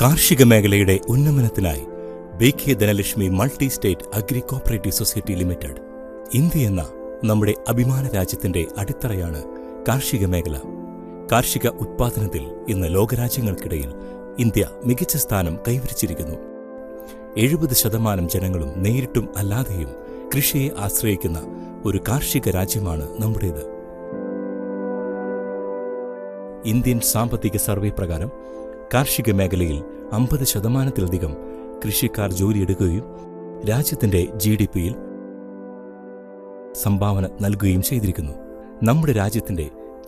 കാർഷിക മേഖലയുടെ ഉന്നമനത്തിനായി BK. Dhanalakshmi multi state agri cooperative society limited. India എന്ന നമ്മുടെ അഭിമാന രാജ്യത്തിന്റെ അടിത്തറയാണ് കാർഷിക മേഖല. കാർഷിക ഉത്പാദനത്തിൽ ഇന്ന് ലോകരാജ്യങ്ങൾക്കിടയിൽ ഇന്ത്യ മികച്ച സ്ഥാനം കൈവരിച്ചിരിക്കുന്നു. 70% ജനങ്ങളും നേരിട്ടും അല്ലാതെയും കൃഷിയെ ആശ്രയിക്കുന്ന ഒരു കാർഷിക രാജ്യമാണ് നമ്മുടേത്. ഇന്ത്യൻ സാമ്പത്തിക സർവേ പ്രകാരം കാർഷിക മേഖലയിൽ 50%-ലധികം കൃഷിക്കാർ ജോലിയെടുക്കുകയും രാജ്യത്തിന്റെ GDP-യിൽ സംഭാവന നൽകുകയും ചെയ്തിരിക്കുന്നു. നമ്മുടെ രാജ്യത്തിന്റെ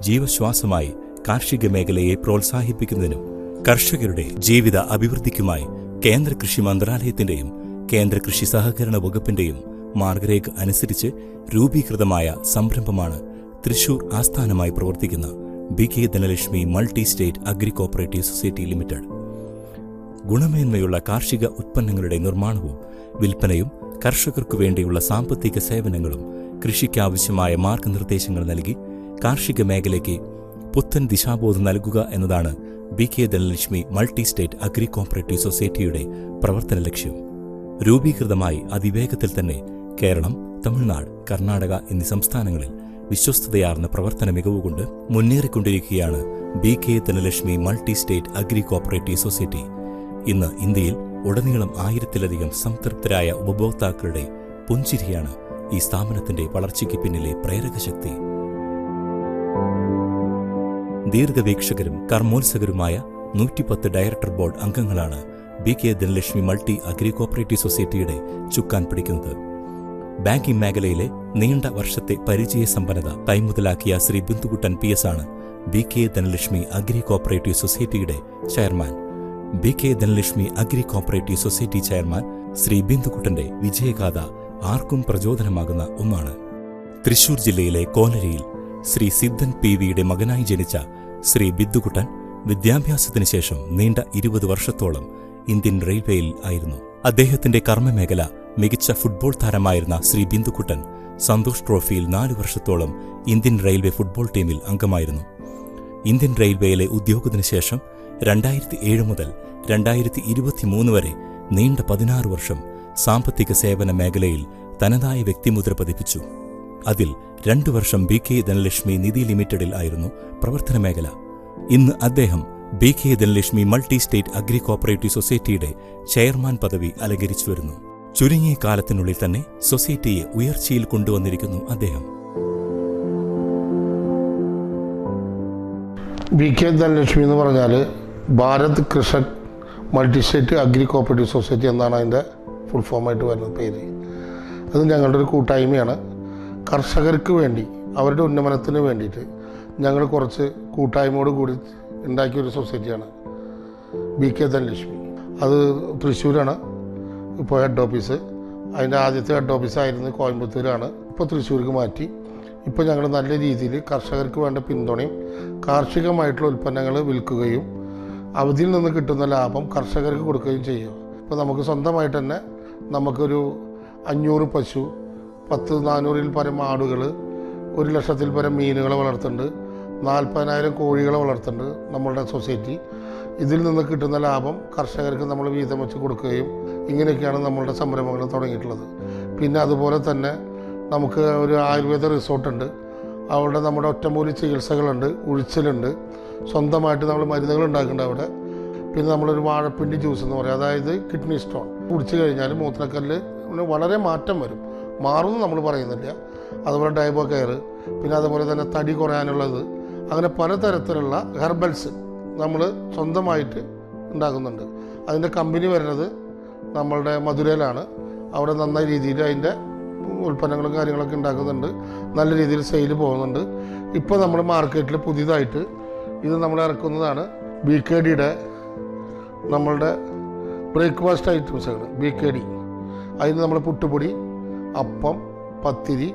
ജീവശ്വാസമായി കാർഷിക മേഖലയെ പ്രോത്സാഹിപ്പിക്കുന്നതിനും കർഷകരുടെ ജീവിത അഭിവൃദ്ധിക്കുമായി കേന്ദ്ര കൃഷി മന്ത്രാലയത്തിന്റെയും കേന്ദ്ര കൃഷി സഹകരണ വകുപ്പിന്റെയും മാർഗരേഖ അനുസരിച്ച് രൂപീകൃതമായ സംരംഭമാണ് തൃശൂർ ആസ്ഥാനമായി പ്രവർത്തിക്കുന്ന BK. Dhanalakshmi multi state agri cooperative society limited. ഗുണമേന്മയുള്ള കാർഷിക ഉത്പന്നങ്ങളുടെ നിർമ്മാണവും വിൽപ്പനയും കർഷകർക്കു വേണ്ടിയുള്ള സാമ്പത്തിക സേവനങ്ങളും കൃഷിക്കാവശ്യമായ മാർഗനിർദ്ദേശങ്ങൾ നൽകി കാർഷിക മേഖലയ്ക്ക് പുത്തൻ ദിശാബോധം നൽകുക എന്നതാണ് BK. Dhanalakshmi multi state agri cooperative സൊസൈറ്റിയുടെ പ്രവർത്തന ലക്ഷ്യം. രൂപീകൃതമായി അതിവേഗത്തിൽ തന്നെ കേരളം, തമിഴ്നാട്, കർണാടക എന്നീ സംസ്ഥാനങ്ങളിൽ വിശ്വസ്തതയാർന്ന പ്രവർത്തന മികവുകൊണ്ട് മുന്നേറിക്കൊണ്ടിരിക്കുകയാണ് BK. Dhanalakshmi multi state agri cooperative society. ഇന്ന് ഇന്ത്യയിൽ ഉടനീളം 1000-ലധികം സംതൃപ്തരായ ഉപഭോക്താക്കളുടെ പുഞ്ചിരിയാണ് ഈ സ്ഥാപനത്തിന്റെ വളർച്ചയ്ക്ക് പിന്നിലെ പ്രേരകശക്തി. ദീർഘവീക്ഷകരും കർമ്മോത്സകരുമായ 110 ഡയറക്ടർ ബോർഡ് അംഗങ്ങളാണ് ബി.കെ. ധനലക്ഷ്മി മൾട്ടി അഗ്രി കോപ്പറേറ്റീവ് സൊസൈറ്റിയുടെ ചുക്കാൻ പിടിക്കുന്നത്. ബാങ്കിംഗ് മേഖലയിലെ നീണ്ട വർഷത്തെ പരിചയസമ്പന്നത കൈമുതലാക്കിയ ശ്രീ ബിന്ദുകുട്ടൻ PS ആണ് ബി.കെ. ധനലക്ഷ്മി അഗ്രി കോപ്പറേറ്റീവ് സൊസൈറ്റിയുടെ chairman. BK. Dhanalakshmi agri cooperative society chairman Shri ബിന്ദുകുട്ടന്റെ വിജയഗാഥ ആർക്കും പ്രചോദനമാകുന്ന ഒന്നാണ്. തൃശൂർ ജില്ലയിലെ കോലരിയിൽ ശ്രീ സിദ്ധൻ PVയുടെ മകനായി ജനിച്ച ശ്രീ ബിന്ദുകുട്ടൻ വിദ്യാഭ്യാസത്തിനു ശേഷം നീണ്ട 20 വർഷത്തോളം ഇന്ത്യൻ റെയിൽവേയിൽ ആയിരുന്നു. അദ്ദേഹത്തിന്റെ കർമ്മമേഖല മികച്ച ഫുട്ബോൾ താരമായിരുന്ന ശ്രീ ബിന്ദുകുട്ടൻ സന്തോഷ് ട്രോഫിയിൽ 4 വർഷത്തോളം ഇന്ത്യൻ റെയിൽവേ ഫുട്ബോൾ ടീമിൽ അംഗമായിരുന്നു. ഇന്ത്യൻ റെയിൽവേയിലെ ഉദ്യോഗത്തിനു ശേഷം 2007 മുതൽ 2023 വരെ നീണ്ട 16 വർഷം സാമ്പത്തിക സേവന മേഖലയിൽ തനതായ വ്യക്തിമുദ്ര പതിപ്പിച്ചു. അതിൽ 2 വർഷം ബി.കെ. ധനലക്ഷ്മി നിധി ലിമിറ്റഡിൽ ആയിരുന്നു പ്രവർത്തന മേഖല. ഇന്ന് അദ്ദേഹം BK. Dhanalakshmi multi state agri cooperative സൊസൈറ്റിയുടെ ചെയർമാൻ പദവി അലങ്കരിച്ചു വരുന്നു. ചുരുങ്ങിയ കാലത്തിനുള്ളിൽ തന്നെ സൊസൈറ്റിയെ ഉയർച്ചയിൽ കൊണ്ടുവന്നിരിക്കുന്നു അദ്ദേഹം. ബി.കെ. ധനലക്ഷ്മി എന്ന് പറഞ്ഞാൽ Bharat Krishak multi state agri cooperative society എന്നാണ് അതിൻ്റെ ഫുൾ ഫോമായിട്ട് വരുന്ന പേര്. അത് ഞങ്ങളുടെ ഒരു കൂട്ടായ്മയാണ്. കർഷകർക്ക് വേണ്ടി അവരുടെ ഉന്നമനത്തിന് വേണ്ടിയിട്ട് ഞങ്ങൾ കുറച്ച് കൂട്ടായ്മയോട് കൂടി ഉണ്ടാക്കിയൊരു സൊസൈറ്റിയാണ് ബി.കെ. ധനലക്ഷ്മി. അത് തൃശ്ശൂരാണ് ഇപ്പോൾ ഹെഡ് ഓഫീസ്. അതിൻ്റെ ആദ്യത്തെ ഹെഡ് ഓഫീസായിരുന്നു കോയമ്പത്തൂരാണ്. ഇപ്പോൾ തൃശ്ശൂർക്ക് മാറ്റി. ഇപ്പോൾ ഞങ്ങൾ നല്ല രീതിയിൽ കർഷകർക്ക് വേണ്ട പിന്തുണയും കാർഷികമായിട്ടുള്ള ഉൽപ്പന്നങ്ങൾ വിൽക്കുകയും അതിൽ നിന്ന് കിട്ടുന്ന ലാഭം കർഷകർക്ക് കൊടുക്കുകയും ചെയ്യും. ഇപ്പോൾ നമുക്ക് സ്വന്തമായിട്ട് തന്നെ നമുക്കൊരു 500 പശു, 400-ൽ പരം ആടുകൾ, 1,00,000-ൽ പരം മീനുകളെ വളർത്തുന്നുണ്ട്, 40,000 കോഴികളെ വളർത്തുന്നുണ്ട് നമ്മളുടെ സൊസൈറ്റി. ഇതിൽ നിന്ന് കിട്ടുന്ന ലാഭം കർഷകർക്ക് നമ്മൾ വീതം വെച്ച് കൊടുക്കുകയും ഇങ്ങനെയൊക്കെയാണ് നമ്മളുടെ സംരംഭങ്ങൾ തുടങ്ങിയിട്ടുള്ളത്. പിന്നെ അതുപോലെ തന്നെ നമുക്ക് ഒരു ആയുർവേദ റിസോർട്ടുണ്ട്. അവിടെ നമ്മുടെ ഒറ്റമൂലി ചികിത്സകളുണ്ട്, ഉഴിച്ചിലുണ്ട്, സ്വന്തമായിട്ട് നമ്മൾ മരുന്നുകൾ ഉണ്ടാക്കുന്നുണ്ട് അവിടെ. പിന്നെ നമ്മളൊരു വാഴപ്പിണ്ടി ജ്യൂസ് എന്ന് പറയും, അതായത് കിഡ്നി സ്റ്റോൺ കുടിച്ചു കഴിഞ്ഞാൽ മൂത്രക്കല്ല് വളരെ മാറ്റം വരും. മാറുമെന്ന് നമ്മൾ പറയുന്നില്ല. അതുപോലെ ഡൈബോ കെയർ, പിന്നെ അതുപോലെ തന്നെ തടി കുറയാനുള്ളത്, അങ്ങനെ പലതരത്തിലുള്ള ഹെർബൽസ് നമ്മൾ സ്വന്തമായിട്ട് ഉണ്ടാക്കുന്നുണ്ട്. അതിൻ്റെ കമ്പനി വരുന്നത് നമ്മളുടെ മധുരയിലാണ്. അവിടെ നന്നായി രീതിയിൽ അതിൻ്റെ ഉൽപ്പന്നങ്ങളും കാര്യങ്ങളൊക്കെ ഉണ്ടാക്കുന്നുണ്ട്. നല്ല രീതിയിൽ സെയിൽ പോകുന്നുണ്ട്. ഇപ്പോൾ നമ്മൾ മാർക്കറ്റിൽ പുതിയതായിട്ട് ഇത് നമ്മൾ ഇറക്കുന്നതാണ് BKDയുടെ നമ്മളുടെ ബ്രേക്ക്ഫാസ്റ്റ് ഐറ്റംസുകൾ. BKD അതിന് നമ്മൾ പുട്ടുപൊടി, അപ്പം, പത്തിരി,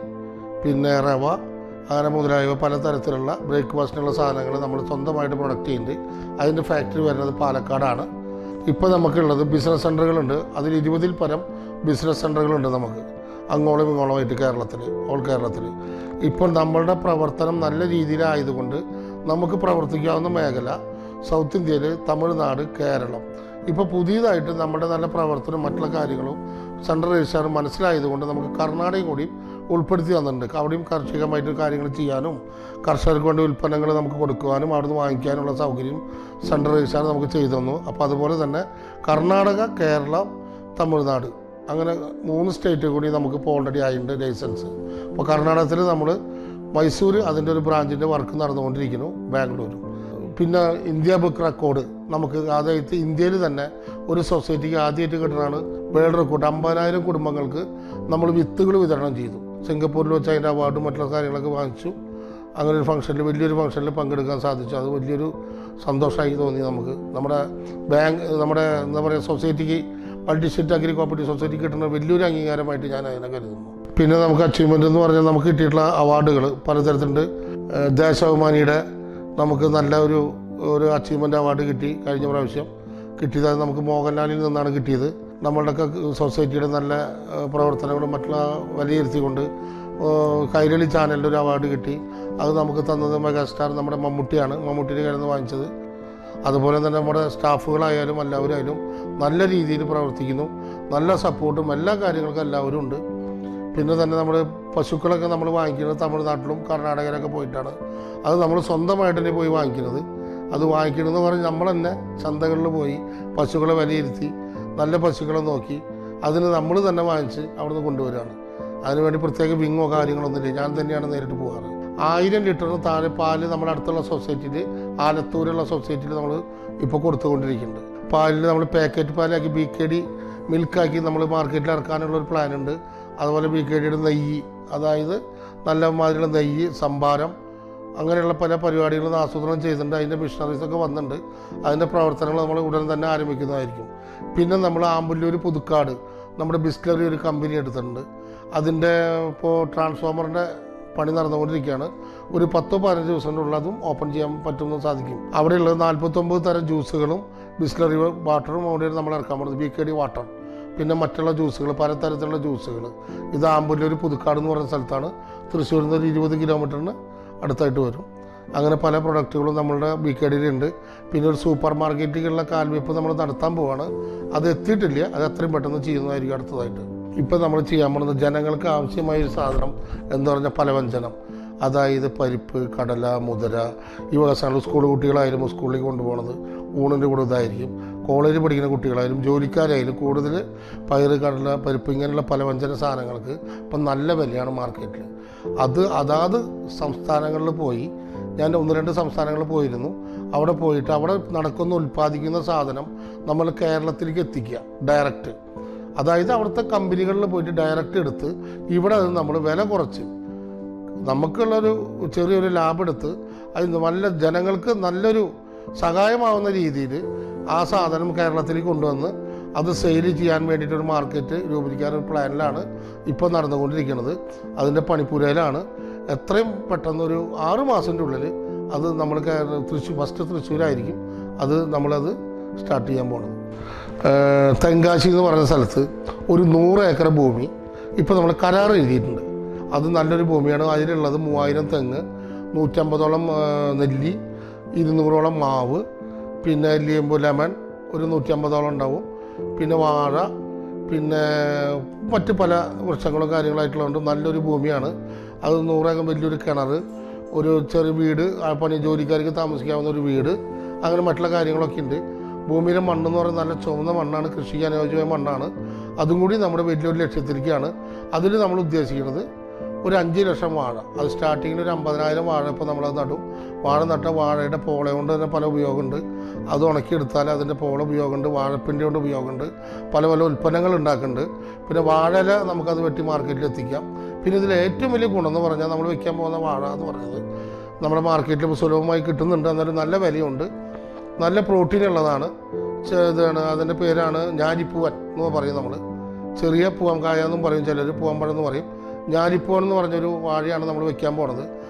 പിന്നെ റവ, അങ്ങനെ മുതലായവ പലതരത്തിലുള്ള ബ്രേക്ക്ഫാസ്റ്റിനുള്ള സാധനങ്ങൾ നമ്മൾ സ്വന്തമായിട്ട് പ്രൊഡക്റ്റ് ചെയ്യുന്നുണ്ട്. അതിൻ്റെ ഫാക്ടറി വരുന്നത് പാലക്കാടാണ്. ഇപ്പോൾ നമുക്കുള്ളത് ബിസിനസ് സെൻ്ററുകളുണ്ട്. അതിൽ 20-ൽ പരം ബിസിനസ് സെൻ്ററുകളുണ്ട് നമുക്ക് അങ്ങോളം ഇങ്ങോളമായിട്ട് ഓൾ കേരളത്തിൽ. ഇപ്പോൾ നമ്മളുടെ പ്രവർത്തനം നല്ല രീതിയിലായതുകൊണ്ട് നമുക്ക് പ്രവർത്തിക്കാവുന്ന മേഖല സൗത്ത് ഇന്ത്യയിൽ തമിഴ്നാട്, കേരളം. ഇപ്പോൾ പുതിയതായിട്ട് നമ്മുടെ നല്ല പ്രവർത്തനം മറ്റുള്ള കാര്യങ്ങളും സെൻട്രൽ രജിസ്ട്രാർ മനസ്സിലായതുകൊണ്ട് നമുക്ക് കർണാടകയും കൂടി ഉൾപ്പെടുത്തി തന്നിട്ടുണ്ട്. അവിടെയും കാർഷികമായിട്ട് കാര്യങ്ങൾ ചെയ്യാനും കർഷകർക്ക് വേണ്ടി ഉൽപ്പന്നങ്ങൾ നമുക്ക് കൊടുക്കുവാനും അവിടുന്ന് വാങ്ങിക്കാനുള്ള സൗകര്യം സെൻട്രൽ രജിസ്ട്രാർ നമുക്ക് ചെയ്തു തന്നു. അപ്പോൾ അതുപോലെ തന്നെ കർണാടക, കേരളം, തമിഴ്നാട് അങ്ങനെ 3 സ്റ്റേറ്റ് കൂടി നമുക്കിപ്പോൾ ഓൾറെഡി ആയിട്ടുണ്ട് ലൈസൻസ്. അപ്പോൾ കർണാടകത്തിൽ നമ്മൾ മൈസൂർ അതിൻ്റെ ഒരു ബ്രാഞ്ചിൻ്റെ വർക്ക് നടന്നുകൊണ്ടിരിക്കുന്നു, ബാംഗ്ലൂർ. പിന്നെ ഇന്ത്യ ബുക്ക് റെക്കോർഡ് നമുക്ക് അതായത് ഇന്ത്യയിൽ തന്നെ ഒരു സൊസൈറ്റിക്ക് ആദ്യമായിട്ട് കിട്ടുന്നതാണ് വേൾഡ് റെക്കോർഡ്. 50,000 കുടുംബങ്ങൾക്ക് നമ്മൾ വിത്തുകൾ വിതരണം ചെയ്തു. സിംഗപ്പൂരിൽ വെച്ച് അതിൻ്റെ അവാർഡും മറ്റുള്ള കാര്യങ്ങളൊക്കെ വാങ്ങിച്ചു. അങ്ങനെ ഒരു ഫംഗ്ഷനിൽ, വലിയൊരു ഫംഗ്ഷനിൽ പങ്കെടുക്കാൻ സാധിച്ചു. അത് വലിയൊരു സന്തോഷമായി തോന്നി നമുക്ക്. നമ്മുടെ എന്താ പറയുക, സൊസൈറ്റിക്ക് മൾട്ടിസ്റ്റേറ്റ് അഗ്രി കോപ്പറേറ്റീവ് സൊസൈറ്റി കിട്ടുന്ന വലിയൊരു അംഗീകാരമായിട്ട് ഞാൻ അതിനെ കരുതുന്നു. പിന്നെ നമുക്ക് അച്ചീവ്മെൻ്റ് എന്ന് പറഞ്ഞാൽ നമുക്ക് കിട്ടിയിട്ടുള്ള അവാർഡുകൾ പലതരത്തിലുണ്ട്. ദേശാഭിമാനിയുടെ നമുക്ക് നല്ല ഒരു അച്ചീവ്മെൻ്റ് അവാർഡ് കിട്ടി കഴിഞ്ഞ പ്രാവശ്യം. കിട്ടിയത് നമുക്ക് മോഹൻലാലിൽ നിന്നാണ് കിട്ടിയത്. നമ്മളുടെയൊക്കെ സൊസൈറ്റിയുടെ നല്ല പ്രവർത്തനങ്ങളും മറ്റുള്ള വിലയിരുത്തിക്കൊണ്ട് കൈരളി ചാനലിൻ്റെ ഒരു അവാർഡ് കിട്ടി. അത് നമുക്ക് തന്നത് മെഗാസ്റ്റാർ നമ്മുടെ മമ്മൂട്ടിയാണ്. മമ്മൂട്ടിയുടെ കയ്യിൽ നിന്ന് വാങ്ങിച്ചത്. അതുപോലെ തന്നെ നമ്മുടെ സ്റ്റാഫുകളായാലും എല്ലാവരും നല്ല രീതിയിൽ പ്രവർത്തിക്കുന്നു. നല്ല സപ്പോർട്ടും എല്ലാ കാര്യങ്ങൾക്കും എല്ലാവരും ഉണ്ട്. പിന്നെ തന്നെ നമ്മൾ പശുക്കളൊക്കെ നമ്മൾ വാങ്ങിക്കുന്നത് തമിഴ്നാട്ടിലും കർണാടകയിലൊക്കെ പോയിട്ടാണ്. അത് നമ്മൾ സ്വന്തമായിട്ട് തന്നെ പോയി വാങ്ങിക്കുന്നത്. അത് വാങ്ങിക്കണമെന്ന് പറഞ്ഞ് നമ്മൾ തന്നെ ചന്തകളിൽ പോയി പശുക്കളെ വിലയിരുത്തി നല്ല പശുക്കളെ നോക്കി അതിന് നമ്മൾ തന്നെ വാങ്ങിച്ച് അവിടുന്ന് കൊണ്ടുവരികയാണ്. അതിനുവേണ്ടി പ്രത്യേക വിങ്ങോ കാര്യങ്ങളൊന്നുമില്ല, ഞാൻ തന്നെയാണ് നേരിട്ട് പോകാറ്. 1000 ലിറ്ററിന് താഴെ പാല് നമ്മുടെ അടുത്തുള്ള സൊസൈറ്റിയിൽ, ആലത്തൂരുള്ള സൊസൈറ്റിയിൽ നമ്മൾ ഇപ്പോൾ കൊടുത്തുകൊണ്ടിരിക്കുന്നുണ്ട്. പാലിൽ നമ്മൾ പാക്കറ്റ് പാലാക്കി BKD മിൽക്കാക്കി നമ്മൾ മാർക്കറ്റിൽ ഇറക്കാനുള്ള ഒരു പ്ലാനുണ്ട്. അതുപോലെ BKDയുടെ നെയ്യ്, അതായത് നല്ല മാതിരിയുള്ള നെയ്യ്, സംഭാരം, അങ്ങനെയുള്ള പല പരിപാടികളും ആസൂത്രണം ചെയ്തിട്ടുണ്ട്. അതിൻ്റെ മിഷനറീസൊക്കെ വന്നിട്ടുണ്ട്. അതിൻ്റെ പ്രവർത്തനങ്ങൾ നമ്മൾ ഉടൻ തന്നെ ആരംഭിക്കുന്നതായിരിക്കും. പിന്നെ നമ്മൾ ആമ്പല്ലൂർ, പുതുക്കാട് നമ്മുടെ ബിസ്ലറി ഒരു കമ്പനി എടുത്തിട്ടുണ്ട്. അതിൻ്റെ ഇപ്പോൾ ട്രാൻസ്ഫോമറിൻ്റെ പണി നടന്നുകൊണ്ടിരിക്കുകയാണ്. ഒരു 10-15 ദിവസത്തിനുള്ളിൽ അതും ഓപ്പൺ ചെയ്യാൻ പറ്റുമെന്ന് സാധിക്കും. അവിടെയുള്ളത് 49 തരം ജ്യൂസുകളും ബിസ്ലറി വാട്ടറും അവിടെയാണ് നമ്മൾ ഇറക്കാൻ പോകുന്നത്. BKD വാട്ടർ, പിന്നെ മറ്റുള്ള ജ്യൂസുകൾ, പലതരത്തിലുള്ള ജ്യൂസുകൾ. ഇത് ആമ്പല്ലൂർ, പുതുക്കാട് എന്ന് പറയുന്ന സ്ഥലത്താണ്. തൃശ്ശൂരിൽ നിന്ന് ഒരു 20 കിലോമീറ്ററിന് അടുത്തായിട്ട് വരും. അങ്ങനെ പല പ്രൊഡക്റ്റുകളും നമ്മളുടെ BKDയിലുണ്ട്. പിന്നെ ഒരു സൂപ്പർ മാർക്കറ്റിലുള്ള കാൽവെപ്പ് നമ്മൾ നടത്താൻ പോവാണ്. അത് എത്തിയിട്ടില്ല, അത് എത്രയും പെട്ടെന്ന് ചെയ്യുന്നതായിരിക്കും അടുത്തതായിട്ട്. ഇപ്പം നമ്മൾ ചെയ്യാൻ പോകുന്നത് ജനങ്ങൾക്ക് ആവശ്യമായ ഒരു സാധനം എന്ന് പറഞ്ഞാൽ പലവ്യഞ്ജനം. അതായത് പരിപ്പ്, കടല, മുതിര, ഈ വക സാധനങ്ങൾ സ്കൂൾ കുട്ടികളായാലും സ്കൂളിലേക്ക് കൊണ്ടുപോകുന്നത് ഊണിൻ്റെ കൂടെ ഇതായിരിക്കും. കോളേജിൽ പഠിക്കുന്ന കുട്ടികളായാലും ജോലിക്കാരായാലും കൂടുതൽ പയറ്, കടല, പരിപ്പ് ഇങ്ങനെയുള്ള പലവ്യഞ്ജന സാധനങ്ങൾക്ക് ഇപ്പം നല്ല വിലയാണ് മാർക്കറ്റിൽ. അത് അതാത് സംസ്ഥാനങ്ങളിൽ പോയി, ഞാൻ 1-2 സംസ്ഥാനങ്ങളിൽ പോയിരുന്നു. അവിടെ പോയിട്ട് അവിടെ ഉൽപ്പാദിക്കുന്ന സാധനം നമ്മൾ കേരളത്തിലേക്ക് എത്തിക്കുക ഡയറക്റ്റ്. അതായത് അവിടുത്തെ കമ്പനികളിൽ പോയിട്ട് ഡയറക്റ്റ് എടുത്ത് ഇവിടെ അത് നമ്മൾ വില കുറച്ച് നമുക്കുള്ളൊരു ചെറിയൊരു ലാഭം എടുത്ത് അത് നല്ല ജനങ്ങൾക്ക് നല്ലൊരു സഹായമാവുന്ന രീതിയിൽ ആ സാധനം കേരളത്തിലേക്ക് കൊണ്ടുവന്ന് അത് സെയിൽ ചെയ്യാൻ വേണ്ടിയിട്ടൊരു മാർക്കറ്റ് രൂപീകരിക്കാനൊരു പ്ലാനിലാണ് ഇപ്പോൾ നടന്നുകൊണ്ടിരിക്കുന്നത്. അതിൻ്റെ പണിപ്പുരയിലാണ്. എത്രയും പെട്ടെന്നൊരു 6 മാസത്തിൻ്റെ ഉള്ളിൽ അത് നമ്മൾ ഫസ്റ്റ് തൃശ്ശൂരായിരിക്കും നമ്മളത് സ്റ്റാർട്ട് ചെയ്യാൻ പോകുന്നത്. തെങ്കാശി എന്ന് പറയുന്ന സ്ഥലത്ത് ഒരു 100 ഏക്കർ ഭൂമി ഇപ്പോൾ നമ്മൾ കരാർ എഴുതിയിട്ടുണ്ട്. അത് നല്ലൊരു ഭൂമിയാണ്. അതിലുള്ളത് 3000 തെങ്ങ്, 150ഓളം നെല്ലി, 200ഓളം മാവ്, പിന്നെ ലെമൺ ഒരു 150ഓളം ഉണ്ടാവും, പിന്നെ വാഴ, പിന്നെ മറ്റ് പല വൃക്ഷങ്ങളും കാര്യങ്ങളായിട്ടുള്ളതുകൊണ്ട് നല്ലൊരു ഭൂമിയാണ്. അത് 100 ഏക്കർ വലിയൊരു കിണർ, ഒരു ചെറിയ വീട്, പണി ജോലിക്കാർക്ക് താമസിക്കാവുന്ന ഒരു വീട്, അങ്ങനെ മറ്റുള്ള കാര്യങ്ങളൊക്കെ ഉണ്ട്. ഭൂമിയിലെ മണ്ണെന്ന് പറയുന്നത് നല്ല ചുവന്ന മണ്ണാണ്, കൃഷിക്ക് അനുയോജ്യമായ മണ്ണാണ്. അതും കൂടി നമ്മുടെ വലിയൊരു ലക്ഷ്യത്തിലേക്കാണ്. അതിൽ നമ്മൾ ഉദ്ദേശിക്കുന്നത് ഒരു 5 ലക്ഷം വാഴ. അത് സ്റ്റാർട്ടിങ്ങിൽ ഒരു 50,000 വാഴ ഇപ്പോൾ നമ്മളത് നടും. വാഴ നട്ട വാഴയുടെ പോള കൊണ്ട് തന്നെ പല ഉപയോഗമുണ്ട്. അത് ഉണക്കിയെടുത്താൽ അതിൻ്റെ പോള ഉപയോഗമുണ്ട്, വാഴപ്പിണ്ടി കൊണ്ട് ഉപയോഗമുണ്ട്, പല പല ഉൽപ്പന്നങ്ങൾ ഉണ്ടാക്കുന്നുണ്ട്. പിന്നെ വാഴയില നമുക്കത് വെട്ടി മാർക്കറ്റിൽ എത്തിക്കാം. പിന്നെ ഇതിൽ ഏറ്റവും വലിയ ഗുണമെന്ന് പറഞ്ഞാൽ നമ്മൾ വയ്ക്കാൻ പോകുന്ന വാഴ എന്ന് പറഞ്ഞത് നമ്മുടെ മാർക്കറ്റിൽ ഇപ്പോൾ സുലഭമായി കിട്ടുന്നുണ്ട്. എന്നാലും നല്ല വിലയുണ്ട്, നല്ല പ്രോട്ടീൻ ഉള്ളതാണ്. ഇതാണ് അതിൻ്റെ പേരാണ് ഞാലിപ്പൂവൻ എന്ന് പറയും. നമ്മൾ ചെറിയ പൂവൻകായ എന്നും പറയും, ചിലർ പൂവൻപഴം എന്ന് പറയും. ഞാലിപ്പൂവൻ എന്ന് പറഞ്ഞൊരു വാഴയാണ് നമ്മൾ വെക്കാൻ പോണത്.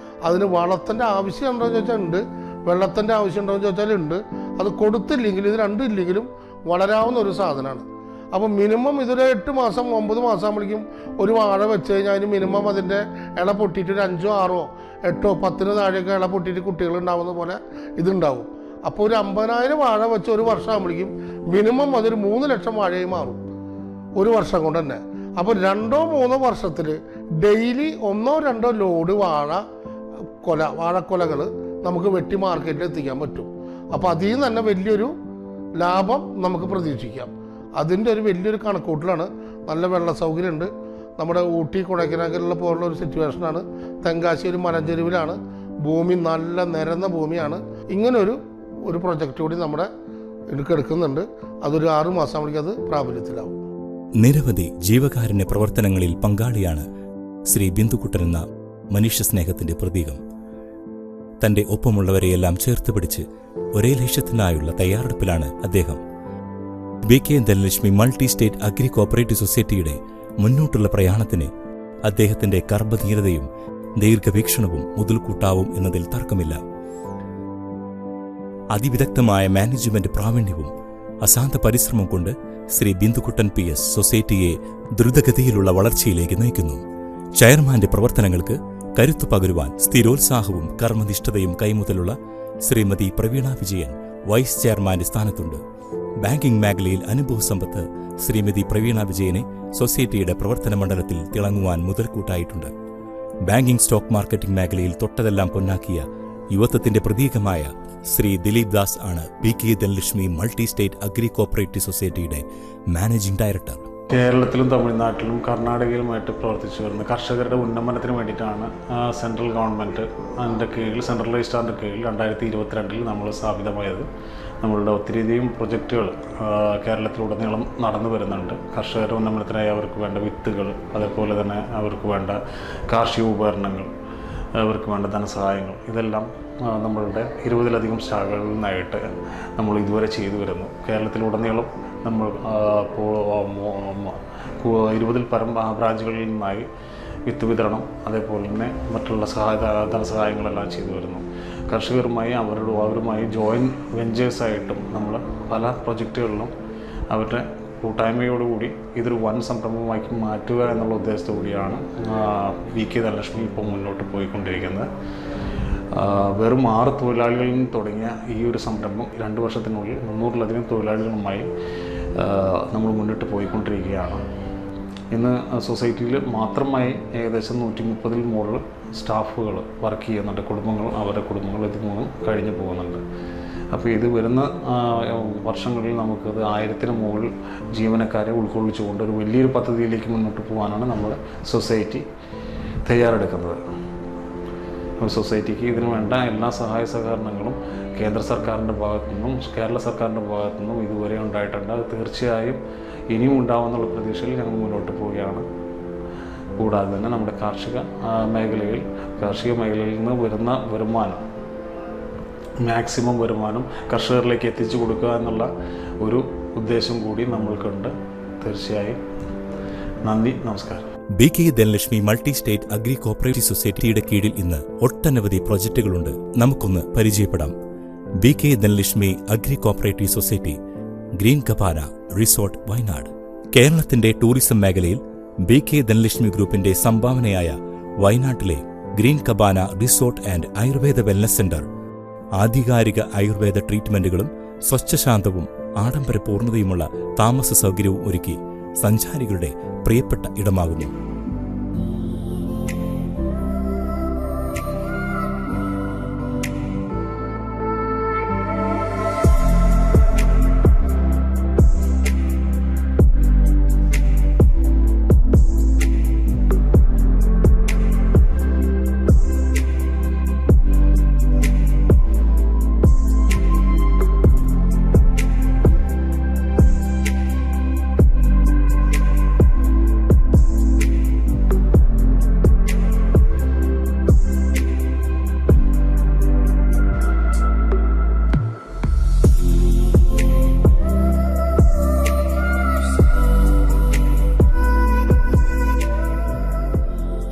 അതിന് വളത്തിൻ്റെ ആവശ്യം ഉണ്ടോ എന്ന് ചോദിച്ചാൽ ഉണ്ട്, വെള്ളത്തിൻ്റെ ആവശ്യം ഉണ്ടോ എന്ന് ചോദിച്ചാൽ ഉണ്ട്. അത് കൊടുത്തില്ലെങ്കിലും ഇത് രണ്ടും ഇല്ലെങ്കിലും വളരാവുന്ന ഒരു സാധനമാണ്. അപ്പോൾ മിനിമം ഇതൊരു 8 മാസം 9 മാസം ആകുമ്പോഴേക്കും ഒരു വാഴ വെച്ച് കഴിഞ്ഞാൽ അതിന് മിനിമം അതിൻ്റെ ഇല പൊട്ടിയിട്ട് ഒരു 5, 6, 8, 10 താഴെയൊക്കെ ഇല പൊട്ടിയിട്ട് കുട്ടികൾ ഉണ്ടാവുന്ന പോലെ ഇതുണ്ടാവും. അപ്പോൾ ഒരു 50,000 വാഴ വെച്ച് ഒരു വർഷം ആകുമ്പോഴേക്കും മിനിമം അതൊരു 3 ലക്ഷം വാഴയായി മാറും ഒരു വർഷം കൊണ്ട് തന്നെ. അപ്പോൾ 2-3 വർഷത്തിൽ ഡെയിലി 1-2 ലോഡ് വാഴക്കൊലകൾ നമുക്ക് വെട്ടി മാർക്കറ്റിൽ എത്തിക്കാൻ പറ്റും. അപ്പോൾ അതിൽ നിന്ന് തന്നെ വലിയൊരു ലാഭം നമുക്ക് പ്രതീക്ഷിക്കാം. അതിൻ്റെ ഒരു വലിയൊരു കണക്കൂട്ടലാണ്. നല്ല വെള്ള സൗകര്യമുണ്ട്. നമ്മുടെ ഊട്ടി കൊടൈക്കനാലിലുള്ള പോലുള്ള ഒരു സിറ്റുവേഷനാണ്. തെങ്കാശി ഒരു മലഞ്ചെരുവിലാണ്. ഭൂമി നല്ല നിരന്ന ഭൂമിയാണ്. ഇങ്ങനൊരു പ്രൊജക്റ്റ് കൂടി നമ്മുടെ എടുക്കുന്നുണ്ട്. അതൊരു 6 മാസം ആകുമ്പോഴേക്കും അത് പ്രാബല്യത്തിലാവും. നിരവധി ജീവകാരുണ്യ പ്രവർത്തനങ്ങളിൽ പങ്കാളിയാണ് ശ്രീ ബിന്ദുക്കുട്ടൻ എന്ന മനുഷ്യസ്നേഹത്തിന്റെ പ്രതീകം. തന്റെ ഒപ്പമുള്ളവരെയെല്ലാം ചേർത്ത് പിടിച്ച് ഒരേ ലക്ഷ്യത്തിനായുള്ള തയ്യാറെടുപ്പിലാണ് അദ്ദേഹം. BK. Dhanalakshmi multi state agri cooperative സൊസൈറ്റിയുടെ മുന്നോട്ടുള്ള പ്രയാണത്തിന് അദ്ദേഹത്തിന്റെ കർമ്മധീരതയും ദീർഘവീക്ഷണവും മുതൽക്കൂട്ടാവും എന്നതിൽ തർക്കമില്ല. അതിവിദഗ്ധമായ മാനേജ്മെന്റ് പ്രാവീണ്യവും അസാന്ത പരിശ്രമം കൊണ്ട് ശ്രീ ബിന്ദുക്കുട്ടൻ PS സൊസൈറ്റിയെ ദ്രുതഗതിയിലുള്ള വളർച്ചയിലേക്ക് നയിക്കുന്നു. ചെയർമാന്റെ പ്രവർത്തനങ്ങൾക്ക് കരുത്തു പകരുവാൻ സ്ഥിരോത്സാഹവും കർമ്മനിഷ്ഠതയും കൈമുതലുള്ള ശ്രീമതി പ്രവീണ വിജയൻ വൈസ് ചെയർമാന്റെ സ്ഥാനത്തുണ്ട്. ബാങ്കിംഗ് മേഖലയിൽ അനുഭവസമ്പത്ത് ശ്രീമതി പ്രവീണ വിജയനെ സൊസൈറ്റിയുടെ പ്രവർത്തന മണ്ഡലത്തിൽ തിളങ്ങുവാൻ മുതൽക്കൂട്ടായിട്ടുണ്ട്. ബാങ്കിംഗ് സ്റ്റോക്ക് മാർക്കറ്റിംഗ് മേഖലയിൽ തൊട്ടതെല്ലാം പൊന്നാക്കിയ യുവത്വത്തിന്റെ പ്രതീകമായ ശ്രീ ദിലീപ് ദാസ് ആണ് BK. Dhanalakshmi multi state agri cooperative സൊസൈറ്റിയുടെ മാനേജിംഗ് ഡയറക്ടർ. കേരളത്തിലും തമിഴ്നാട്ടിലും കർണാടകയിലുമായിട്ട് പ്രവർത്തിച്ചു വരുന്ന കർഷകരുടെ ഉന്നമനത്തിന് വേണ്ടിയിട്ടാണ് സെൻട്രൽ ഗവൺമെൻറ് അതിൻ്റെ കീഴിൽ സെൻട്രൽ രജിസ്ട്രാറിൻ്റെ കീഴിൽ 2022 നമ്മൾ സ്ഥാപിതമായത്. നമ്മളുടെ ഒത്തിരിയധികം പ്രൊജക്റ്റുകൾ കേരളത്തിലുടനീളം നടന്നു വരുന്നുണ്ട്. കർഷകരുടെ ഉന്നമനത്തിനായി അവർക്ക് വേണ്ട വിത്തുകൾ, അതേപോലെ തന്നെ അവർക്ക് വേണ്ട കാർഷിക ഉപകരണങ്ങൾ, അവർക്ക് വേണ്ട ധനസഹായങ്ങൾ, ഇതെല്ലാം നമ്മളുടെ 20-ലധികം ശാഖകളിൽ നിന്നായിട്ട് നമ്മൾ ഇതുവരെ ചെയ്തു വരുന്നു. കേരളത്തിലുടനീളം നമ്മൾ 20-ൽ പരം ബ്രാഞ്ചുകളിൽ നിന്നായി വിത്ത് വിതരണം, അതേപോലെ തന്നെ മറ്റുള്ള ധനസഹായങ്ങളെല്ലാം ചെയ്തു വരുന്നു. കർഷകരുമായി അവരുമായി ജോയിൻറ്റ് വെഞ്ചേഴ്സായിട്ടും നമ്മൾ പല പ്രൊജക്റ്റുകളിലും അവരുടെ കൂട്ടായ്മയോടുകൂടി ഇതൊരു വൻ സംരംഭമാക്കി മാറ്റുക എന്നുള്ള ഉദ്ദേശത്തോടുകൂടിയാണ് ബി.കെ. ധനലക്ഷ്മി ഇപ്പോൾ മുന്നോട്ട് പോയിക്കൊണ്ടിരിക്കുന്നത്. വെറും 6 തൊഴിലാളികളിൽ നിന്ന് തുടങ്ങിയ ഈ ഒരു സംരംഭം 2 വർഷത്തിനുള്ളിൽ 300-ലധികം തൊഴിലാളികളുമായി നമ്മൾ മുന്നോട്ട് പോയിക്കൊണ്ടിരിക്കുകയാണ്. ഇന്ന് സൊസൈറ്റിയിൽ മാത്രമായി ഏകദേശം 130-ൽ മുകളിൽ സ്റ്റാഫുകൾ വർക്ക് ചെയ്യുന്നുണ്ട്. അവരുടെ കുടുംബങ്ങൾ ഇത് മൂന്നും കഴിഞ്ഞു പോകുന്നുണ്ട്. അപ്പോൾ ഇത് വരുന്ന വർഷങ്ങളിൽ നമുക്കത് 1000-ന് മുകളിൽ ജീവനക്കാരെ ഉൾക്കൊള്ളിച്ചുകൊണ്ട് ഒരു വലിയൊരു പദ്ധതിയിലേക്ക് മുന്നോട്ട് പോകാനാണ് നമ്മൾ സൊസൈറ്റി തയ്യാറെടുക്കുന്നത്. സൊസൈറ്റിക്ക് ഇതിനു വേണ്ട എല്ലാ സഹായ സഹകരണങ്ങളും കേന്ദ്ര സർക്കാരിൻ്റെ ഭാഗത്തു നിന്നും കേരള സർക്കാരിൻ്റെ ഭാഗത്തു നിന്നും ഇതുവരെ ഉണ്ടായിട്ടുണ്ട്. അത് തീർച്ചയായും ഇനിയും ഉണ്ടാവുമെന്നുള്ള പ്രതീക്ഷയിൽ ഞങ്ങൾ മുന്നോട്ട് പോവുകയാണ്. കൂടാതെ തന്നെ നമ്മുടെ കാർഷിക മേഖലയിൽ നിന്ന് വരുന്ന വരുമാനം, മാക്സിമം വരുമാനം കർഷകരിലേക്ക് എത്തിച്ചു കൊടുക്കുക എന്നുള്ള ഒരു ഉദ്ദേശം കൂടി നമ്മൾക്കുണ്ട്. തീർച്ചയായും നന്ദി, നമസ്കാരം. BK. Dhanalakshmi multi state agri cooperative സൊസൈറ്റിയുടെ കീഴിൽ ഇന്ന് ഒട്ടനവധി പ്രൊജക്ടുകളുണ്ട്. നമുക്കൊന്ന് പരിചയപ്പെടാം. BK. Dhanalakshmi agri cooperative society green cabana resort, Wayanad. കേരളത്തിന്റെ ടൂറിസം മേഖലയിൽ ബി.കെ. ധനലക്ഷ്മി ഗ്രൂപ്പിന്റെ സംഭാവനയായ വയനാട്ടിലെ green cabana resort and Ayurveda wellness centre ആധികാരിക ആയുർവേദ ട്രീറ്റ്മെന്റുകളും സ്വച്ഛശാന്തവും ആഡംബര പൂർണ്ണതയുമുള്ള താമസ സൗകര്യവും ഒരുക്കി സഞ്ചാരികളുടെ പ്രിയപ്പെട്ട ഇടമാകുന്നു.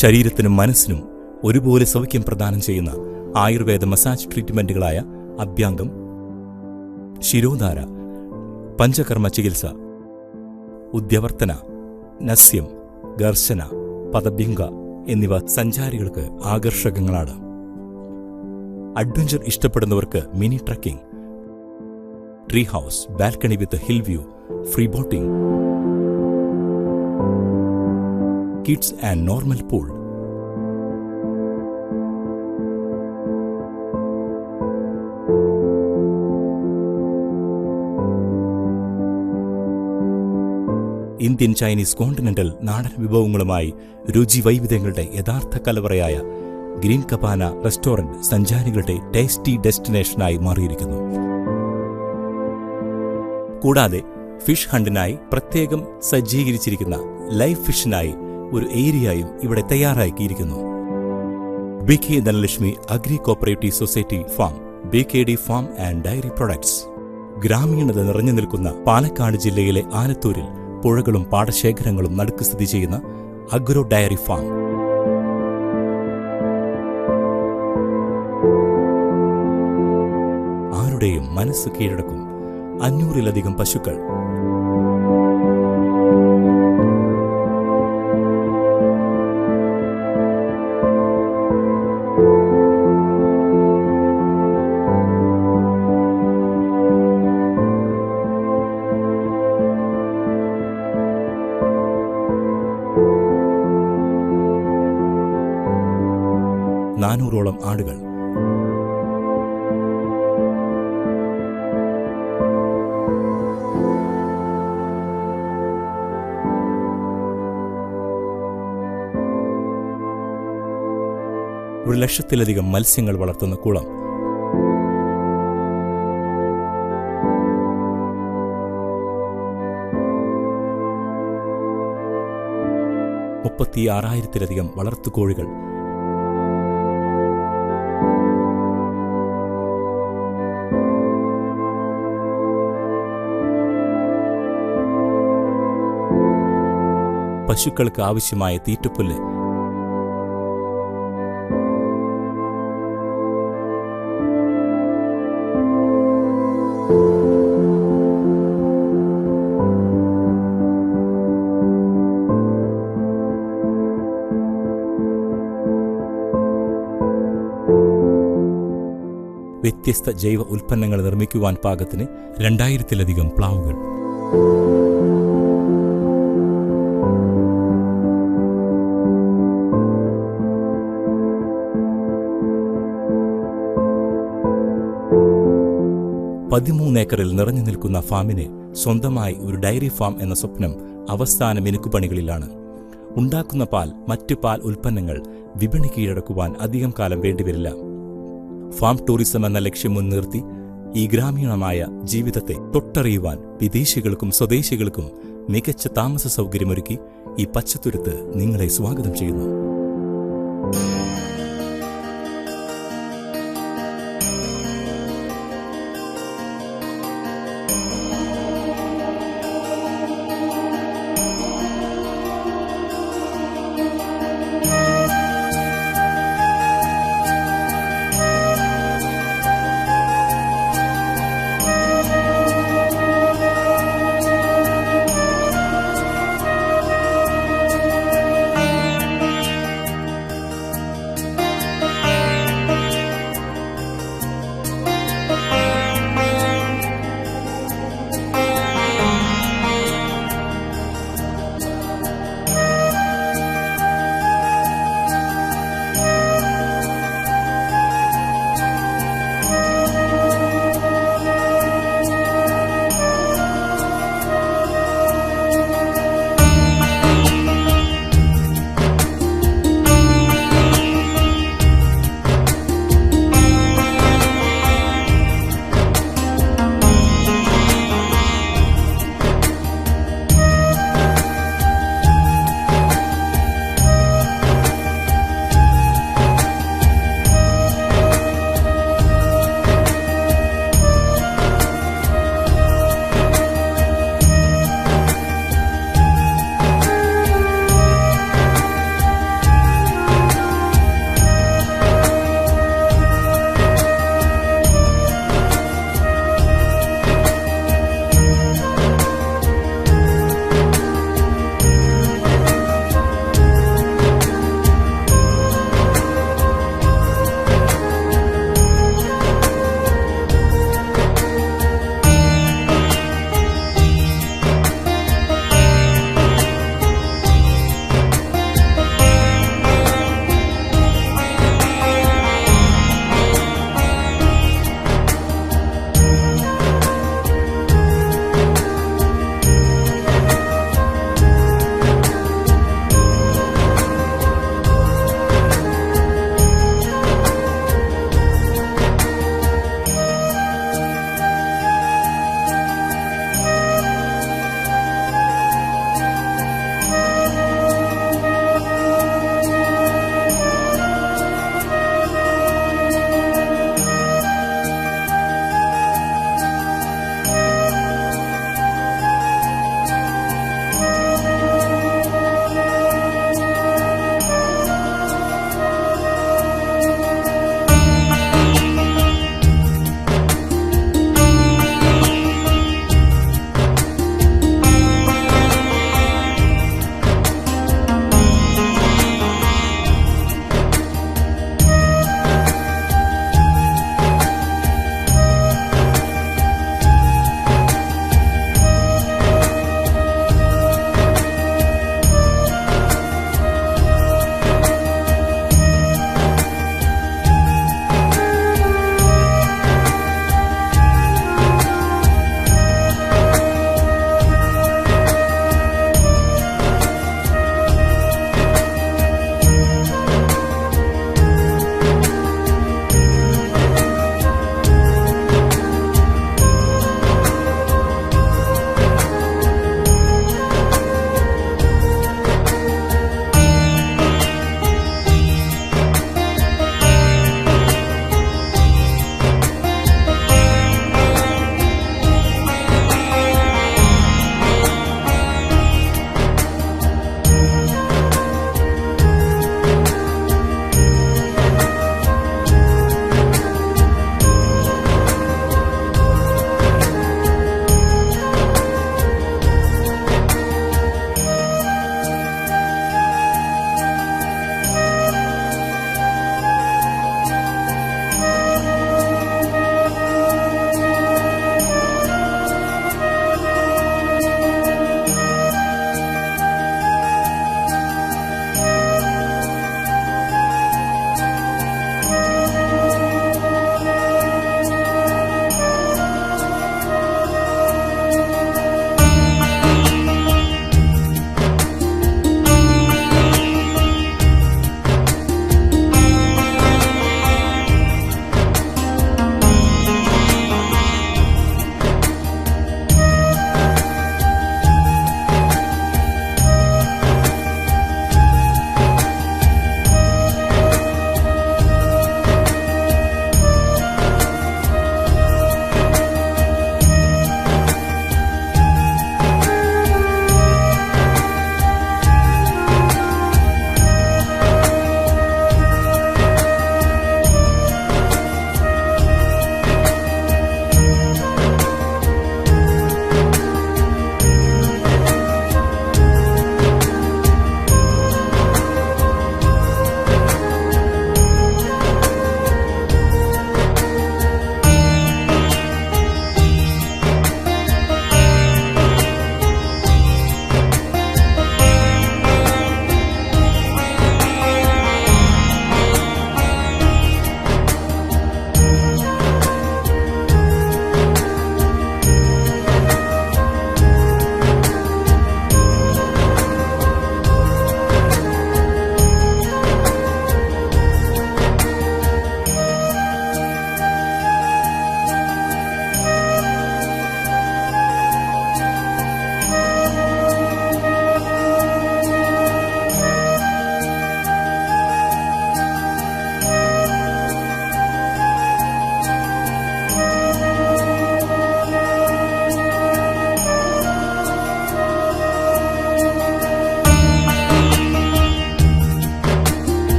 ശരീരത്തിനും മനസ്സിനും ഒരുപോലെ സൗഖ്യം പ്രദാനം ചെയ്യുന്ന ആയുർവേദ മസാജ് ട്രീറ്റ്മെന്റുകളായ അഭ്യംഗം, ശിരോധാര, പഞ്ചകർമ്മ ചികിത്സ, ഉദ്യവർത്തന, നസ്യം, ഗർശന, പദഭ്യംഗ എന്നിവ സഞ്ചാരികൾക്ക് ആകർഷകങ്ങളാണ്. അഡ്വഞ്ചർ ഇഷ്ടപ്പെടുന്നവർക്ക് mini trekking, tree house, balcony with hill view, free boating, kids and normal pool. Indian, Chinese, continental, നാടൻ വിഭവങ്ങളുമായി രുചി വൈവിധ്യങ്ങളുടെ യഥാർത്ഥ കലവറയായ ഗ്രീൻ കപാന റെസ്റ്റോറന്റ് സഞ്ചാരികളുടെ ടേസ്റ്റി ഡെസ്റ്റിനേഷനായി മാറിയിരിക്കുന്നു. കൂടാതെ ഫിഷ് ഹണ്ടിനായി പ്രത്യേകം സജ്ജീകരിച്ചിരിക്കുന്ന ലൈവ് ഫിഷിനായി ഒരു ഏരിയയും ഇവിടെ തയ്യാറാക്കിയിരിക്കുന്നു. BK Dhanalakshmi agri cooperative society farm, BKD farm and dairy products. ഗ്രാമീണത നിറഞ്ഞു നിൽക്കുന്ന പാലക്കാട് ജില്ലയിലെ ആലത്തൂരിൽ പുഴകളും പാടശേഖരങ്ങളും നടുക്ക് സ്ഥിതി ചെയ്യുന്ന അഗ്രോ ഡയറി ഫാം. ആരുടെയും മനസ്സ് കീഴടക്കും 500-ലധികം പശുക്കൾ. നാനൂറോളം ആടുകൾ. ഒരു 1,00,000-ലധികം മത്സ്യങ്ങൾ വളർത്തുന്ന കുളം. ത്തിലധികം വളർത്തുകോഴികൾ. പശുക്കൾക്ക് ആവശ്യമായ തീറ്റപ്പുല്ല്. വ്യത്യസ്ത ജൈവ ഉൽപ്പന്നങ്ങൾ നിർമ്മിക്കുവാൻ പാകത്തിന് 2000-ലധികം പ്ലാവുകൾ. ഏക്കറിൽ നിറഞ്ഞു നിൽക്കുന്ന ഫാമിന് സ്വന്തമായി ഒരു ഡയറി ഫാം എന്ന സ്വപ്നം അവസാന മിനുക്കുപണികളിലാണ്. ഉണ്ടാക്കുന്ന പാൽ, മറ്റു പാൽ ഉൽപ്പന്നങ്ങൾ വിപണി കീഴടക്കുവാൻ അധികം കാലം വേണ്ടിവരില്ല. ഫാം ടൂറിസം എന്ന ലക്ഷ്യം മുൻനിർത്തി ഈ ഗ്രാമീണമായ ജീവിതത്തെ തൊട്ടറിയുവാൻ വിദേശികൾക്കും സ്വദേശികൾക്കും മികച്ച താമസ സൗകര്യമൊരുക്കി ഈ പച്ചത്തുരുത്ത് നിങ്ങളെ സ്വാഗതം ചെയ്യുന്നു.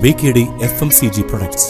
BKD FMCG products.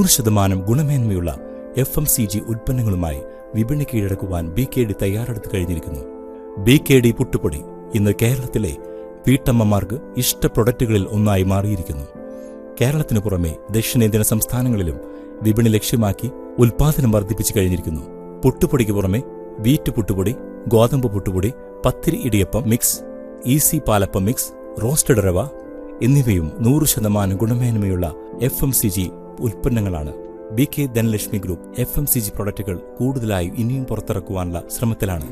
%100 ഗുണമേന്മയുള്ള FMCG ഉൽപ്പന്നങ്ങളുമായി വിപണി കീഴടക്കുവാൻ BKD തയ്യാറെടുത്ത് കഴിഞ്ഞിരിക്കുന്നു. BKD പുട്ടുപൊടി ഇന്ന് കേരളത്തിലെ വീട്ടമ്മമാർക്ക് ഇഷ്ട പ്രൊഡക്റ്റുകളിൽ ഒന്നായി മാറിയിരിക്കുന്നു. കേരളത്തിനു പുറമെ ദക്ഷിണേന്ത്യൻ സംസ്ഥാനങ്ങളിലും വിപണി ലക്ഷ്യമാക്കി ഉൽപാദനം വർദ്ധിപ്പിച്ചു കഴിഞ്ഞിരിക്കുന്നു. പുട്ടുപൊടിക്ക് പുറമെ വീറ്റ് പുട്ടുപൊടി, ഗോതമ്പ് പുട്ടുപൊടി, pathiri idiyappam mix, easy palappam mix, roasted rava എന്നിവയും 100% ഗുണമേന്മയുള്ള FMCG ഉൽപ്പന്നങ്ങളാണ്. BK ധനലക്ഷ്മി ഗ്രൂപ്പ് FMCG പ്രൊഡക്റ്റുകൾ കൂടുതലായി ഇനിയും പുറത്തിറക്കുവാനുള്ള ശ്രമത്തിലാണ്.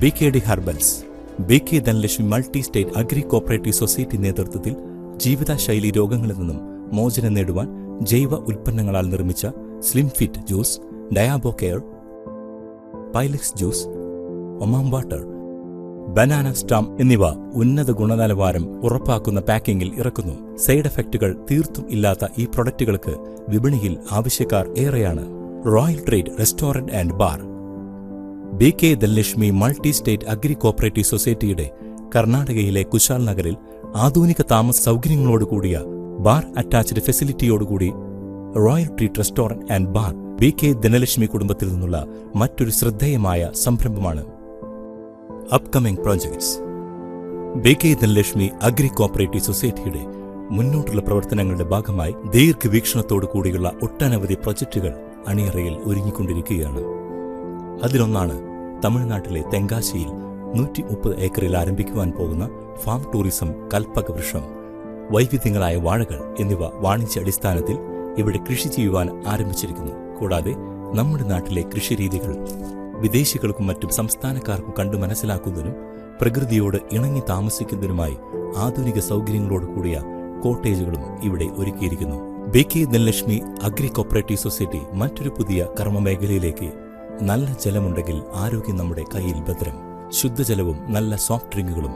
BKD herbals BK Dhanalakshmi multi state agri cooperative society നേതൃത്വത്തിൽ ജീവിതശൈലി രോഗങ്ങളിൽ നിന്നും മോചനം നേടുവാൻ ജൈവ ഉൽപ്പന്നങ്ങളാൽ നിർമ്മിച്ച slim fit juice, diabo care, Pilex juice, ഒമാം വാട്ടർ, ബനാന സ്റ്റാം എന്നിവ ഉന്നത ഗുണനിലവാരം ഉറപ്പാക്കുന്ന പാക്കിംഗിൽ ഇറക്കുന്നു. സൈഡ് എഫക്റ്റുകൾ തീർത്തും ഇല്ലാത്ത ഈ പ്രൊഡക്റ്റുകൾക്ക് വിപണിയിൽ ആവശ്യക്കാർ ഏറെയാണ്. Royal trade restaurant and bar BK Dhanalakshmi multi state agri cooperative സൊസൈറ്റിയുടെ കർണാടകയിലെ കുശാൽ നഗറിൽ ആധുനിക താമസ സൗകര്യങ്ങളോടുകൂടിയ ബാർ അറ്റാച്ച്ഡ് ഫെസിലിറ്റിയോടുകൂടി royal treat restaurant and bar BK Dhanalakshmi കുടുംബത്തിൽ നിന്നുള്ള മറ്റൊരു ശ്രദ്ധേയമായ സംരംഭമാണ്. Upcoming projects BK Dhanalakshmi agri cooperative സൊസൈറ്റിയുടെ മുന്നോട്ടുള്ള പ്രവർത്തനങ്ങളുടെ ഭാഗമായി ദീർഘവീക്ഷണത്തോടുകൂടിയുള്ള ഒട്ടനവധി പ്രൊജക്ടുകൾ അണിയറയിൽ ഒരുങ്ങിക്കൊണ്ടിരിക്കുകയാണ്. അതിലൊന്നാണ് തമിഴ്നാട്ടിലെ തെങ്കാശിയിൽ 130 ഏക്കറിൽ ആരംഭിക്കുവാൻ പോകുന്ന ഫാം ടൂറിസം കൽപ്പകവൃക്ഷം. വൈവിധ്യങ്ങളായ വാഴകൾ എന്നിവ വാണിജ്യാടിസ്ഥാനത്തിൽ ഇവിടെ കൃഷി ചെയ്യുവാൻ ആരംഭിച്ചിരിക്കുന്നു. കൂടാതെ നമ്മുടെ നാട്ടിലെ കൃഷിരീതികൾ വിദേശികൾക്കും മറ്റും സംസ്ഥാനക്കാർക്കും കണ്ടു മനസ്സിലാക്കുന്നതിനും പ്രകൃതിയോട് ഇണങ്ങി താമസിക്കുന്നതിനുമായി ആധുനിക സൗകര്യങ്ങളോടുകൂടിയ കോട്ടേജുകളും ഇവിടെ ഒരുക്കിയിരിക്കുന്നു. BK Dhanalakshmi agri cooperative society മറ്റൊരു പുതിയ കർമ്മമേഖലയിലേക്ക് നല്ല ജലമുണ്ടെങ്കിൽ ആരോഗ്യം നമ്മുടെ കയ്യിൽ ഭദ്രം. ശുദ്ധജലവും നല്ല സോഫ്റ്റ് ഡ്രിങ്കുകളും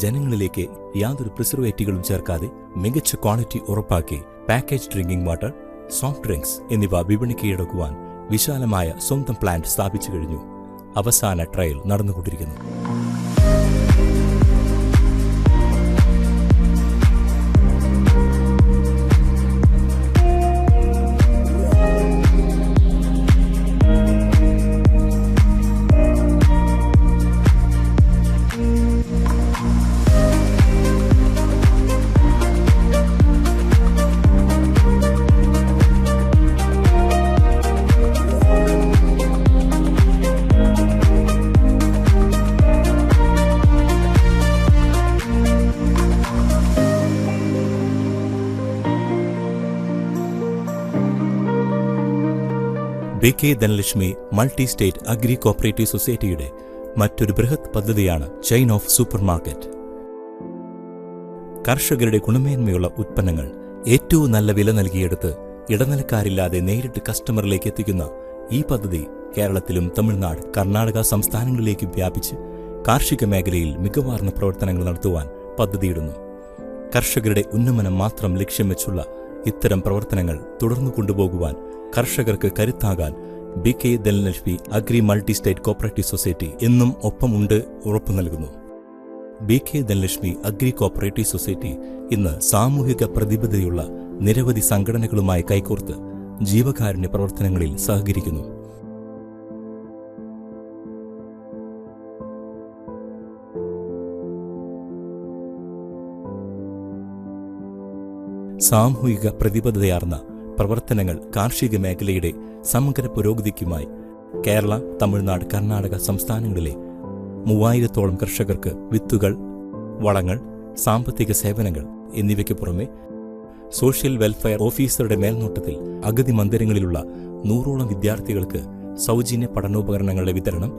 ജനങ്ങളിലേക്ക് യാതൊരു പ്രിസർവേറ്റീവുകളും ചേർക്കാതെ മികച്ച ക്വാളിറ്റി ഉറപ്പാക്കി package drinking water, soft drinks എന്നിവ വിപണി കീഴടക്കുവാൻ വിശാലമായ സ്വന്തം പ്ലാന്റ് സ്ഥാപിച്ചു കഴിഞ്ഞു. അവസാന ട്രയൽ നടന്നുകൊണ്ടിരിക്കുന്നു. BK Dhanalakshmi multi state agri cooperative സൊസൈറ്റിയുടെ മറ്റൊരു ബൃഹത് പദ്ധതിയാണ് ചെയിൻ ഓഫ് സൂപ്പർ മാർക്കറ്റ്. കർഷകരുടെ ഗുണമേന്മയുള്ള ഉൽപ്പന്നങ്ങൾ ഏറ്റവും നല്ല വില നൽകിയെടുത്ത് ഇടനിലക്കാരില്ലാതെ നേരിട്ട് കസ്റ്റമറിലേക്ക് എത്തിക്കുന്ന ഈ പദ്ധതി കേരളത്തിലും തമിഴ്നാട്, കർണാടക സംസ്ഥാനങ്ങളിലേക്കും വ്യാപിച്ച് കാർഷിക മേഖലയിൽ മികവാർന്ന പ്രവർത്തനങ്ങൾ നടത്തുവാൻ പദ്ധതിയിടുന്നു. കർഷകരുടെ ഉന്നമനം മാത്രം ലക്ഷ്യം വെച്ചുള്ള ഇത്തരം പ്രവർത്തനങ്ങൾ തുടർന്നു കൊണ്ടുപോകുവാൻ കർഷകർക്ക് കരുത്താകാൻ BK Dhanalakshmi agri multi state cooperative society എന്നും ഒപ്പമുണ്ട് ഉറപ്പു നൽകുന്നു. BK Dhanalakshmi agri cooperative society ഇന്ന് സാമൂഹിക പ്രതിബദ്ധതയുള്ള നിരവധി സംഘടനകളുമായി കൈകോർത്ത് ജീവകാരുണ്യ പ്രവർത്തനങ്ങളിൽ സഹകരിക്കുന്നു. സാമൂഹിക പ്രതിബദ്ധതയാർന്ന പ്രവർത്തനങ്ങൾ കാർഷിക മേഖലയുടെ സമഗ്ര പുരോഗതിക്കുമായി കേരള, തമിഴ്നാട്, കർണാടക സംസ്ഥാനങ്ങളിലെ 3000-ഓളം കർഷകർക്ക് വിത്തുകൾ, വളങ്ങൾ, സാമ്പത്തിക സേവനങ്ങൾ എന്നിവയ്ക്ക് പുറമെ സോഷ്യൽ വെൽഫെയർ ഓഫീസറുടെ മേൽനോട്ടത്തിൽ അഗതി മന്ദിരങ്ങളിലുള്ള 100ഓളം വിദ്യാർത്ഥികൾക്ക് സൗജന്യ പഠനോപകരണങ്ങളുടെ വിതരണം,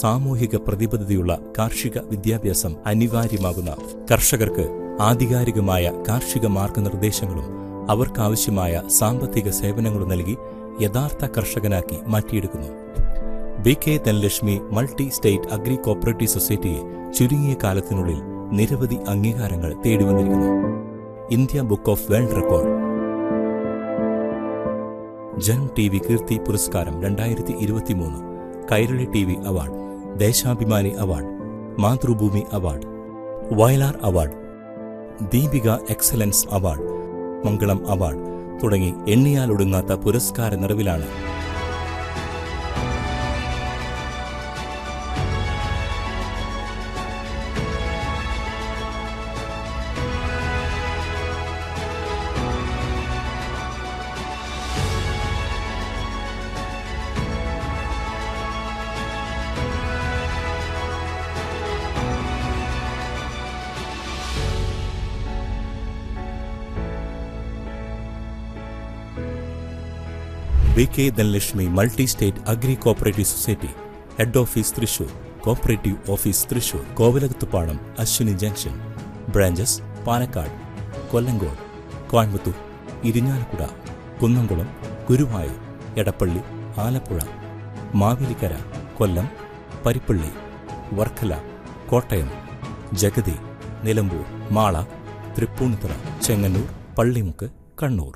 സാമൂഹിക പ്രതിബദ്ധതയുള്ള കാർഷിക വിദ്യാഭ്യാസം അനിവാര്യമാകുന്ന കർഷകർക്ക് ആധികാരികമായ കാർഷിക മാർഗനിർദ്ദേശങ്ങളും അവർക്കാവശ്യമായ സാമ്പത്തിക സേവനങ്ങളും നൽകി യഥാർത്ഥ കർഷകനാക്കി മാറ്റിയെടുക്കുന്നു. BK Dhanalakshmi multi state agri cooperative സൊസൈറ്റിയെ ചുരുങ്ങിയ കാലത്തിനുള്ളിൽ നിരവധി അംഗീകാരങ്ങൾ തേടിവന്നിരിക്കുന്നു. India book of world record, Janam TV കീർത്തി പുരസ്കാരം 2023, Kairali TV award, Deshabhimani award, Mathrubhumi award, Vayalar award, Deepika excellence award, Mangalam award തുടങ്ങി എണ്ണിയാലൊടുങ്ങാത്ത പുരസ്കാര നിറവിലാണ് BK Dhanalakshmi multi state agri cooperative society, head office Thrissur, cooperative office Thrissur, Kovilakathupadam, Aswini junction, branches Palakkad, Kollengode, Coimbatore, Irinjalakuda, Kunnamkulam, Guruvayur, Edappally, Alappuzha, Mavelikkara, കൊല്ലം, പരിപ്പള്ളി, വർക്കല, കോട്ടയം, ജഗതി, നിലമ്പൂർ, മാള, തൃപ്പൂണിത്തുറ, ചെങ്ങന്നൂർ, പള്ളിമുക്ക്, കണ്ണൂർ.